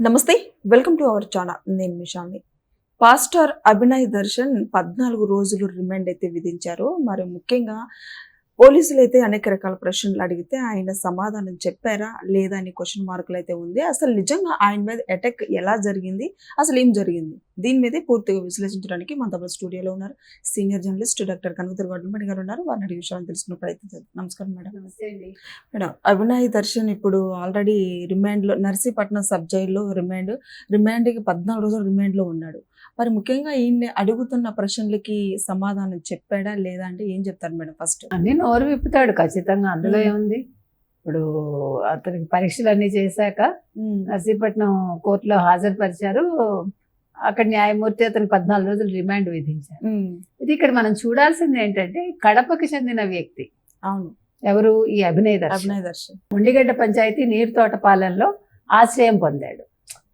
నమస్తే, welcome to our channel. నేను మిషాల్ని. Pastor Abhinay Darshan 14 రోజులు రిమాండ్ అయితే విధించారు. మరి ముఖ్యంగా పోలీసులు అయితే అనేక రకాల ప్రశ్నలు అడిగితే ఆయన సమాధానం చెప్పారా లేదా అని క్వశ్చన్ మార్కులు అయితే ఉంది. అసలు నిజంగా ఆయన మీద అటాక్ ఎలా జరిగింది, అసలు ఏం జరిగింది, దీని మీదే పూర్తిగా విశ్లేషించడానికి మన తమ స్టూడియోలో ఉన్నారు సీనియర్ జర్నలిస్ట్ డాక్టర్ కనకదుర్గ గొడ్లమణి గారు ఉన్నారు. వారిని అడిగే విషయాలను తెలుసుకునే ప్రయత్నం చేద్దాం. నమస్కారం మేడం. నమస్తే అండి. మేడం, అభినయ్ దర్శన్ ఇప్పుడు ఆల్రెడీ రిమాండ్లో నర్సీపట్నం సబ్ జైల్లో రిమాండ్కి 14 రోజులు రిమాండ్లో ఉన్నాడు. మరి ముఖ్యంగా ఈయన్ని అడుగుతున్న ప్రశ్నలకి సమాధానం చెప్పాడా లేదా అంటే ఏం చెప్తారు మేడం? ఫస్ట్ అన్ని నోరు విప్పుతాడు ఖచ్చితంగా, అందులో ఏముంది. ఇప్పుడు అతనికి పరీక్షలు అన్ని చేశాక నర్సీపట్నం కోర్టులో హాజరుపరిచారు. అక్కడ న్యాయమూర్తి అతనికి 14 రోజులు రిమాండ్ విధించారు. ఇది ఇక్కడ మనం చూడాల్సింది ఏంటంటే, కడపకి చెందిన వ్యక్తి. అవును. ఎవరు? ఈ అభినయ్ దర్శన్. ముండిగడ్డ పంచాయతీ నీరుతోటపాలెంలో ఆశ్రయం పొందాడు.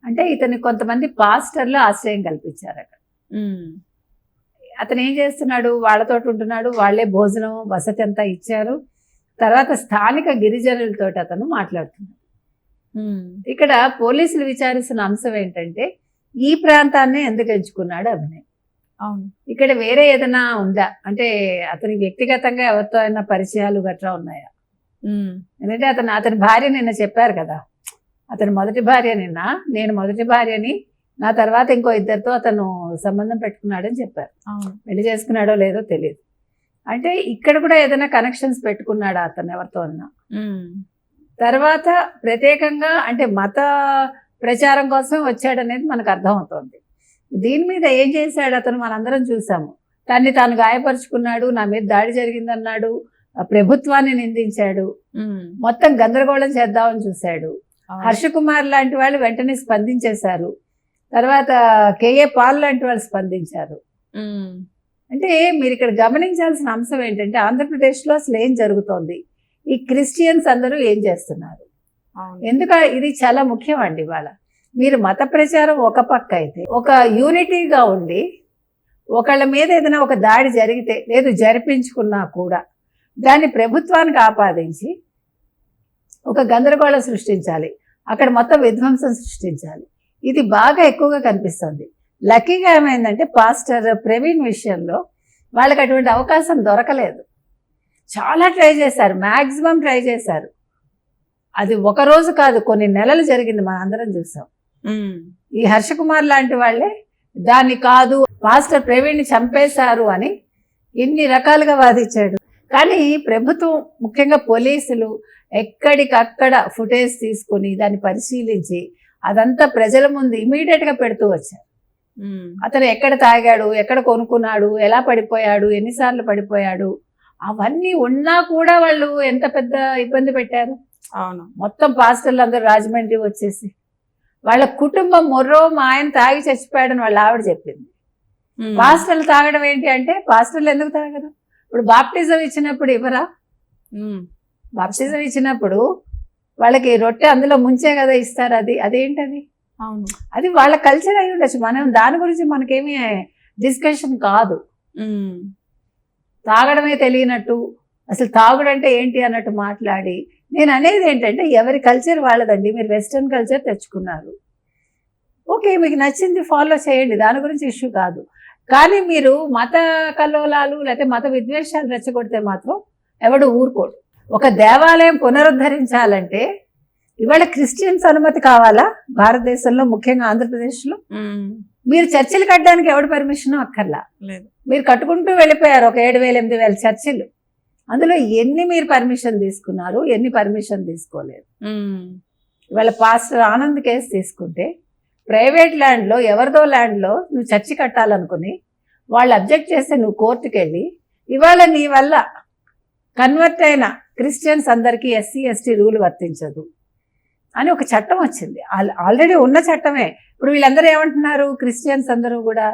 అంటే ఇతను కొంతమంది పాస్టర్లు ఆశ్రయం కల్పించారు అక్కడ. అతను ఏం చేస్తున్నాడు? వాళ్ళతో ఉంటున్నాడు, వాళ్లే భోజనం వసతి అంతా ఇచ్చారు. తర్వాత స్థానిక గిరిజనులతో అతను మాట్లాడుతున్నాడు. ఇక్కడ పోలీసులు విచారిస్తున్న అంశం ఏంటంటే, ఈ ప్రాంతాన్ని ఎందుకు ఎంచుకున్నాడు అభినయ్? అవును. ఇక్కడ వేరే ఏదైనా ఉందా అంటే, అతని వ్యక్తిగతంగా ఎవరితో అయినా పరిచయాలు గట్రా ఉన్నాయా? ఎందుకంటే అతని భార్య నిన్న చెప్పారు కదా, అతని మొదటి భార్య నేను మొదటి భార్యని, నా తర్వాత ఇంకో ఇద్దరితో అతను సంబంధం పెట్టుకున్నాడని చెప్పారు. పెళ్లి చేసుకున్నాడో లేదో తెలియదు. అంటే ఇక్కడ కూడా ఏదైనా కనెక్షన్స్ పెట్టుకున్నాడా అతను ఎవరితో అన్నా? తర్వాత ప్రత్యేకంగా అంటే మత ప్రచారం కోసం వచ్చాడనేది మనకు అర్థమవుతోంది. దీని మీద ఏం చేశాడు అతను మనందరం చూసాము. తన్ని తాను గాయపరుచుకున్నాడు, నా మీద దాడి జరిగిందన్నాడు, ప్రభుత్వాన్ని నిందించాడు, మొత్తం గందరగోళం చేద్దామని చూశాడు. హర్షకుమార్ లాంటి వాళ్ళు వెంటనే స్పందించేశారు. తర్వాత కేఏ పాల్ లాంటి వాళ్ళు స్పందించారు. అంటే మీరు ఇక్కడ గమనించాల్సిన అంశం ఏంటంటే, ఆంధ్రప్రదేశ్లో అసలు ఏం జరుగుతోంది, ఈ క్రిస్టియన్స్ అందరూ ఏం చేస్తున్నారు, ఇది చాలా ముఖ్యం అండి. ఇవాళ మీరు మత ప్రచారం ఒక పక్క అయితే, ఒక యూనిటీగా ఉండి ఒకళ్ళ మీద ఏదైనా ఒక దాడి జరిగితే లేదు జరిపించుకున్నా కూడా దాన్ని ప్రభుత్వానికి ఆపాదించి ఒక గందరగోళం సృష్టించాలి, అక్కడ మొత్తం విధ్వంసం సృష్టించాలి. ఇది బాగా ఎక్కువగా కనిపిస్తుంది. లక్కీగా ఏమైందంటే, పాస్టర్ ప్రవీణ్ విషయంలో వాళ్ళకి అటువంటి అవకాశం దొరకలేదు. చాలా ట్రై చేశారు, మ్యాక్సిమం ట్రై చేశారు. అది ఒక రోజు కాదు, కొన్ని నెలలు జరిగింది, మనం అందరం చూసాం. ఈ హర్షకుమార్ లాంటి వాళ్ళే దాన్ని కాదు పాస్టర్ ప్రవీణ్ని చంపేశారు అని ఇన్ని రకాలుగా వాదించాడు. కానీ ప్రభుత్వం, ముఖ్యంగా పోలీసులు ఎక్కడికక్కడ ఫుటేజ్ తీసుకుని దాన్ని పరిశీలించి అదంతా ప్రజల ముందు ఇమీడియట్గా పెడుతూ వచ్చారు. అతను ఎక్కడ తాగాడు, ఎక్కడ కొనుక్కున్నాడు, ఎలా పడిపోయాడు, ఎన్నిసార్లు పడిపోయాడు, అవన్నీ ఉన్నా కూడా వాళ్ళు ఎంత పెద్ద ఇబ్బంది పెట్టారు. అవును. మొత్తం పాస్టర్లు అందరూ రాజమండ్రి వచ్చేసి వాళ్ళ కుటుంబం మొర్రో మా ఆయన తాగి చచ్చిపోయాడని వాళ్ళ ఆవిడ చెప్పింది. పాస్టర్లు తాగడం ఏంటి అంటే, పాస్టర్లు ఎందుకు తాగరు? ఇప్పుడు బాప్టిజం ఇచ్చినప్పుడు ఇవ్వరా? బాప్టిజం ఇచ్చినప్పుడు వాళ్ళకి రొట్టె అందులో ముంచే కదా ఇస్తారు. అదేంటది? అవును, అది వాళ్ళ కల్చర్ అయి ఉండొచ్చు. మనం దాని గురించి మనకేమీ డిస్కషన్ కాదు. తాగడమే తెలియనట్టు, అసలు తాగుడంటే ఏంటి అన్నట్టు మాట్లాడి, నేను అనేది ఏంటంటే, ఎవరి కల్చర్ వాళ్ళదండి. మీరు వెస్ట్రన్ కల్చర్ తెచ్చుకున్నారు, ఓకే, మీకు నచ్చింది ఫాలో చేయండి, దాని గురించి ఇష్యూ కాదు. కానీ మీరు మత కల్లోలాలు లేకపోతే మత విద్వేషాలు రెచ్చగొడితే మాత్రం ఎవడు ఊరుకోడు. ఒక దేవాలయం పునరుద్ధరించాలంటే ఇవాళ క్రిస్టియన్స్ అనుమతి కావాలా భారతదేశంలో, ముఖ్యంగా ఆంధ్రప్రదేశ్లో? మీరు చర్చిలు కట్టడానికి ఎవడు పర్మిషన్ అక్కర్లా. మీరు కట్టుకుంటూ వెళ్ళిపోయారు ఒక 7,000-8,000 చర్చిలు. అందులో ఎన్ని మీరు పర్మిషన్ తీసుకున్నారు, ఎన్ని పర్మిషన్ తీసుకోలేదు. ఇవాళ పాస్టర్ ఆనంద్ కేసు తీసుకుంటే, ప్రైవేట్ ల్యాండ్లో ఎవరిదో ల్యాండ్లో నువ్వు చర్చి కట్టాలనుకుని వాళ్ళు అబ్జెక్ట్ చేస్తే నువ్వు కోర్టుకు వెళ్ళి, ఇవాళ నీ వల్ల కన్వర్ట్ అయిన క్రిస్టియన్స్ అందరికీ SC ST రూల్ వర్తించదు అని ఒక చట్టం వచ్చింది. ఆల్రెడీ ఉన్న చట్టమే. ఇప్పుడు వీళ్ళందరూ ఏమంటున్నారు, క్రిస్టియన్స్ అందరూ కూడా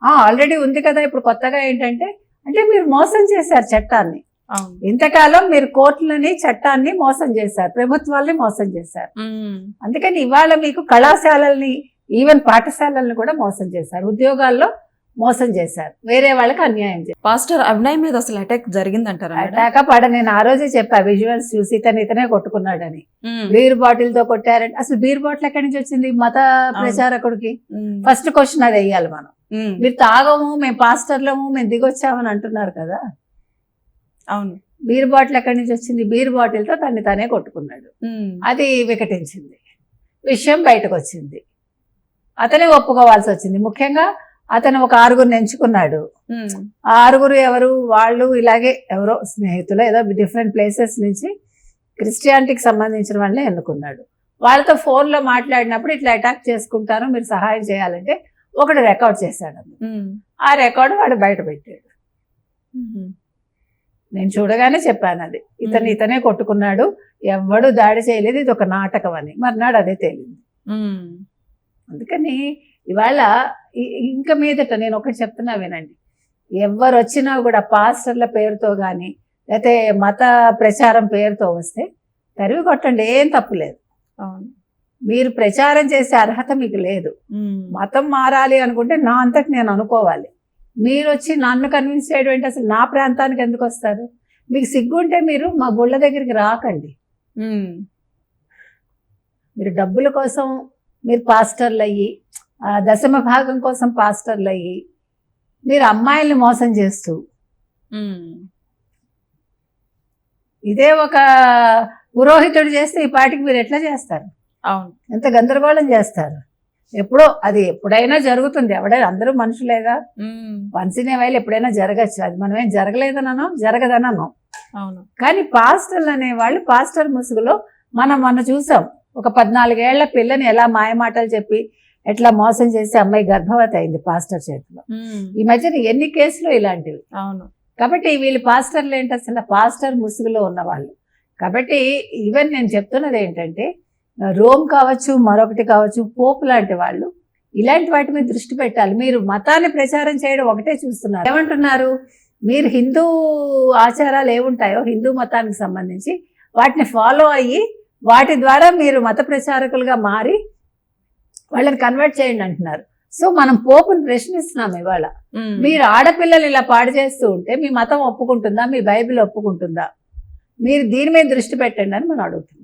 ఆల్రెడీ ఉంది కదా, ఇప్పుడు కొత్తగా ఏంటంటే, అంటే మీరు మోసం చేశారు చట్టాన్ని. ఇంతకాలం మీరు కోర్టులని చట్టాన్ని మోసం చేశారు, ప్రభుత్వాల్ని మోసం చేశారు. అందుకని ఇవాళ మీకు కళాశాలల్ని, ఈవెన్ పాఠశాలల్ని కూడా మోసం చేశారు. ఉద్యోగాల్లో మోసం చేశారు, వేరే వాళ్ళకి అన్యాయం చేశారు. పాస్టర్ అభినయ్ మీద అసలు అటాక్ జరిగిందంటారా మేడం? అటాక పడ నేను ఆ రోజే చెప్పా విజువల్స్ చూసి ఇతనే కొట్టుకున్నాడని. బీర్ బాటిల్ తో కొట్టారంటే అసలు బీర్ బాటిల్ ఎక్కడి నుంచి వచ్చింది మత ప్రచారకుడికి? ఫస్ట్ క్వశ్చన్ అది వేయాలి మనం. మీరు తాగము, మేము పాస్టర్లము, మేము దిగొచ్చామని అంటున్నారు కదా. అవును. బీర్ బాటిల్ ఎక్కడి నుంచి వచ్చింది? బీర్ బాటిల్ తో తనే కొట్టుకున్నాడు. అది వికటించింది, విషయం బయటకు వచ్చింది, అతనే ఒప్పుకోవాల్సి వచ్చింది. ముఖ్యంగా అతను ఒక 6గురిని ఎంచుకున్నాడు. ఆ 6గురు ఎవరు? వాళ్ళు ఇలాగే ఎవరో స్నేహితులు, ఏదో డిఫరెంట్ ప్లేసెస్ నుంచి క్రిస్టియానిటీకి సంబంధించిన వాళ్ళని ఎన్నుకున్నాడు. వాళ్ళతో ఫోన్లో మాట్లాడినప్పుడు ఇట్లా అటాక్ చేసుకుంటాను, మీరు సహాయం చేయాలంటే ఒకడు రికార్డ్ చేశాడు. ఆ రికార్డు వాడు బయట పెట్టాడు. నేను చూడగానే చెప్పాను అది ఇతనే కొట్టుకున్నాడు, ఎవడు దాడి చేయలేదు, ఇది ఒక నాటకం అని. మర్నాడు అదే తేలింది. అందుకని ఇవాళ ఇంకా మీదట నేను ఒకటి చెప్తున్నా వినండి, ఎవరు వచ్చినా కూడా పాస్టర్ల పేరుతో కానీ లేకపోతే మత ప్రచారం పేరుతో వస్తే తరివి కొట్టండి, ఏం తప్పు లేదు. మీరు ప్రచారం చేసే అర్హత మీకు లేదు. మతం మారాలి అనుకుంటే నా అంతటి నేను అనుకోవాలి. మీరు వచ్చి నన్ను కన్విన్స్ చేయడం ఏంటి? అసలు నా ప్రాంతానికి ఎందుకు వస్తారు? మీకు సిగ్గుంటే మీరు మా గుళ్ళ దగ్గరికి రాకండి. మీరు డబ్బుల కోసం మీరు పాస్టర్లు అయ్యి, దశమ భాగం కోసం పాస్టర్లు అయ్యి, మీరు అమ్మాయిల్ని మోసం చేస్తూ, ఇదే ఒక పురోహితుడు చేస్తే ఈ పాటికి మీరు ఎట్లా చేస్తారు? అవును, ఎంత గందరగోళం చేస్తారు. ఎప్పుడైనా జరుగుతుంది, ఎవడైనా అందరూ మనుషులేగా. వన్స్ ఇన్ ఏ వైల్ ఎప్పుడైనా జరగచ్చు, అది మనం ఏం జరగలేదనో జరగదనో. అవును. కానీ పాస్టర్లు అనేవాళ్ళు పాస్టర్ ముసుగులో మొన్న చూసాం, ఒక 14 ఏళ్ల పిల్లని ఎలా మాయమాటలు చెప్పి ఎట్లా మోసం చేసి అమ్మాయి గర్భవతి అయింది పాస్టర్ చేతిలో. ఈ మధ్యన ఎన్ని కేసులు ఇలాంటివి. అవును. కాబట్టి వీళ్ళు పాస్టర్లు ఏంటి? అసలు పాస్టర్ ముసుగులో ఉన్నవాళ్ళు. కాబట్టి ఈవెన్ నేను చెప్తున్నది ఏంటంటే, రోమ్ కావచ్చు, మరొకటి కావచ్చు, పోపు లాంటి వాళ్ళు ఇలాంటి వాటి మీద దృష్టి పెట్టాలి. మీరు మతాన్ని ప్రచారం చేయడం ఒకటే చూస్తున్నారు. ఏమంటున్నారు? మీరు హిందూ ఆచారాలు ఏముంటాయో హిందూ మతానికి సంబంధించి వాటిని ఫాలో అయ్యి వాటి ద్వారా మీరు మత ప్రచారకులుగా మారి వాళ్ళని కన్వర్ట్ చేయండి అంటున్నారు. సో మనం పోపుని ప్రశ్నిస్తున్నాం ఇవాళ. మీరు ఆడపిల్లలు ఇలా పాడు చేస్తూ ఉంటే మీ మతం ఒప్పుకుంటుందా? మీ బైబిల్ ఒప్పుకుంటుందా? మీరు దీని మీద దృష్టి పెట్టండి అని మనం అడుగుతున్నాం.